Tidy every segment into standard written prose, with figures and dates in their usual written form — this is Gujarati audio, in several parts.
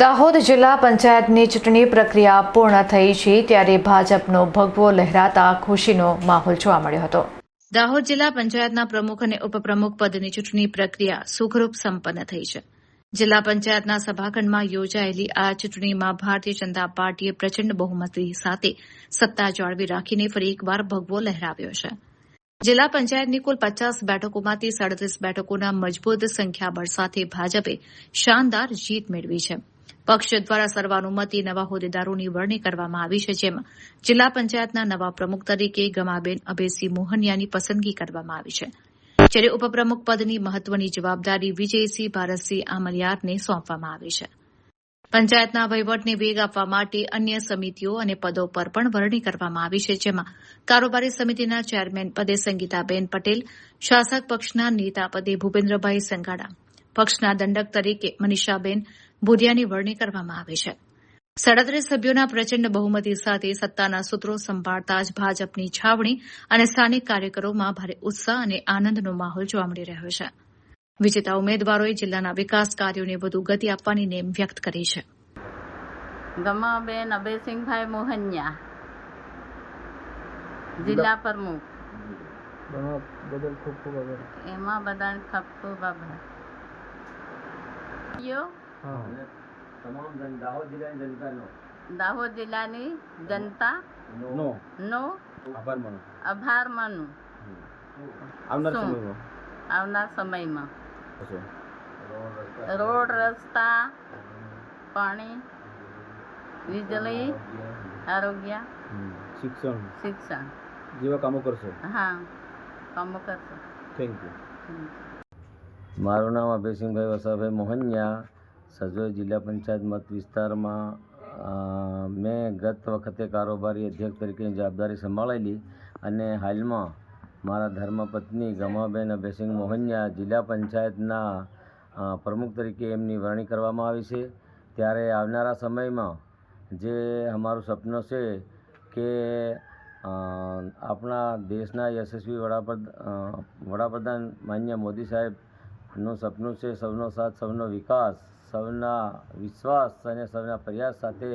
દાહોદ જિલ્લા પંચાયતની ચૂંટણી પ્રક્રિયા પૂર્ણ થઈ છે ત્યારે ભાજપનો ભગવો લહેરાતા ખુશીનો માહોલ જોવા મળ્યો હતો। દાહોદ જિલ્લા પંચાયતના પ્રમુખ અને ઉપપ્રમુખ પદની ચૂંટણી પ્રક્રિયા સુખરૂપ સંપન્ન થઈ છે। જિલ્લા પંચાયતના સભાખંડમાં યોજાયેલી આ ચૂંટણીમાં ભારતીય જનતા પાર્ટીએ પ્રચંડ બહુમતી સાથે સત્તા જાળવી રાખીને ફરી એકવાર ભગવો લહેરાવ્યો છે। જિલ્લા પંચાયતની કુલ 50 બેઠકોમાંથી 37 બેઠકોના મજબૂત સંખ્યાબળ સાથે ભાજપે શાનદાર જીત મેળવી છે। પક્ષ દ્વારા સર્વાનુમતે નવા હોદ્દેદારોની વરણી કરવામાં આવી છે, જેમાં જિલ્લા પંચાયતના નવા પ્રમુખ તરીકે ગમાબેન અભયસિંહ મોહનિયાની પસંદગી કરવામાં આવી છે, જ્યારે ઉપપ્રમુખ પદની મહત્વની જવાબદારી વિજયસિંહ ભારતસિંહ આમલિયારને સોંપવામાં આવી છે। પંચાયતના વહીવટને વેગ આપવા માટે અન્ય સમિતિઓ અને પદો પર પણ વરણી કરવામાં આવી છે, જેમાં કારોબારી સમિતિના ચેરમેન પદે સંગીતાબેન પટેલ, શાસક પક્ષના નેતા પદે ભૂપેન્દ્રભાઈ સંઘાડા, પક્ષના દંડક તરીકે મનીષાબેન ભુરિયાની વરણી કરવામાં આવી છે। 37 સભ્યોના પ્રચંડ બહુમતી સાથે સત્તાના સૂત્રો સંભાળતા જ ભાજપની છાવણી અને સ્થાનિક કાર્યકરોમાં ભારે ઉત્સાહ અને આનંદનો માહોલ જોવા મળી રહ્યો છે। વિજેતા ઉમેદવારોએ જિલ્લાના વિકાસ કાર્યોને વધુ ગતિ આપવાની નેમ વ્યક્ત કરી છે। ગમાબેન અભયસિંહભાઈ મોહનિયા, જિલ્લા પ્રમુખ। બદલ ખૂબ ખૂબ આભાર। એમાં બધાને ખૂબ ખૂબ આભાર। તમામ દાહોદ જિલ્લાની જનતાનો દાહોદ જિલ્લાની જનતા નો આભાર માનું આવનાર સમયમાં રોડ, રસ્તા, પાણી, વીજળી, આરોગ્ય, શિક્ષણ જેવા કામો કરશો। હા, કામો કરશો। Thank you. મારું નામ અભયસિંહભાઈ વસાભાઈ મોહનિયા, સજોઈ જિલ્લા પંચાયત મત વિસ્તારમાં મેં ગત વખતે કારોબારી અધ્યક્ષ તરીકેની જવાબદારી સંભાળેલી અને હાલમાં મારા ધર્મપત્ની ગમાબેન અભયસિંહ મોહનિયા જિલ્લા પંચાયતના પ્રમુખ તરીકે એમની વરણી કરવામાં આવી છે। ત્યારે આવનારા સમયમાં જે અમારું સપનું છે કે આપણા દેશના યશસ્વી વડાપ્રધાન માનનીય મોદી સાહેબનું સપનું છે સૌનો સાથ સૌનો વિકાસ, સૌના વિશ્વાસ અને સૌના પ્રયાસ સાથે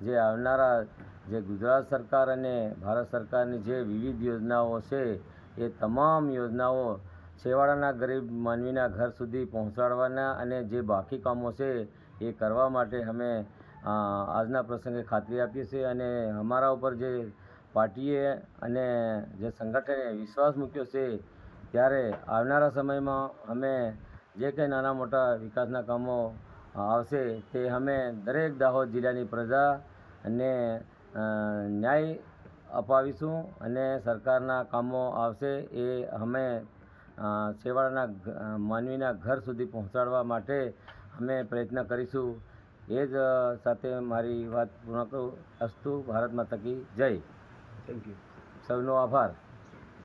જે આવનારા જે ગુજરાત સરકાર અને ભારત સરકારની જે વિવિધ યોજનાઓ છે એ તમામ યોજનાઓ છેવાડાના ગરીબ માનવીના ઘર સુધી પહોંચાડવાના અને જે બાકી કામો છે એ કરવા માટે અમે આજના પ્રસંગે ખાતરી આપીએ છીએ અને અમારા ઉપર જે પાર્ટીએ અને જે સંગઠને વિશ્વાસ મૂક્યો છે ત્યારે આવનારા સમયમાં અમે જે કંઈ નાના મોટા વિકાસના કામો આવશે તે અમે દરેક દાહોદ જિલ્લાની પ્રજાને ન્યાય અપાવીશું અને સરકારના કામો આવશે એ અમે છેવાડાના માનવીના ઘર સુધી પહોંચાડવા માટે અમે પ્રયત્ન કરીશું। એ જ સાથે મારી વાત પૂર્ણ કરું। અસ્તુ ભારત માતા કી જય। Thank you. સૌનો આભાર।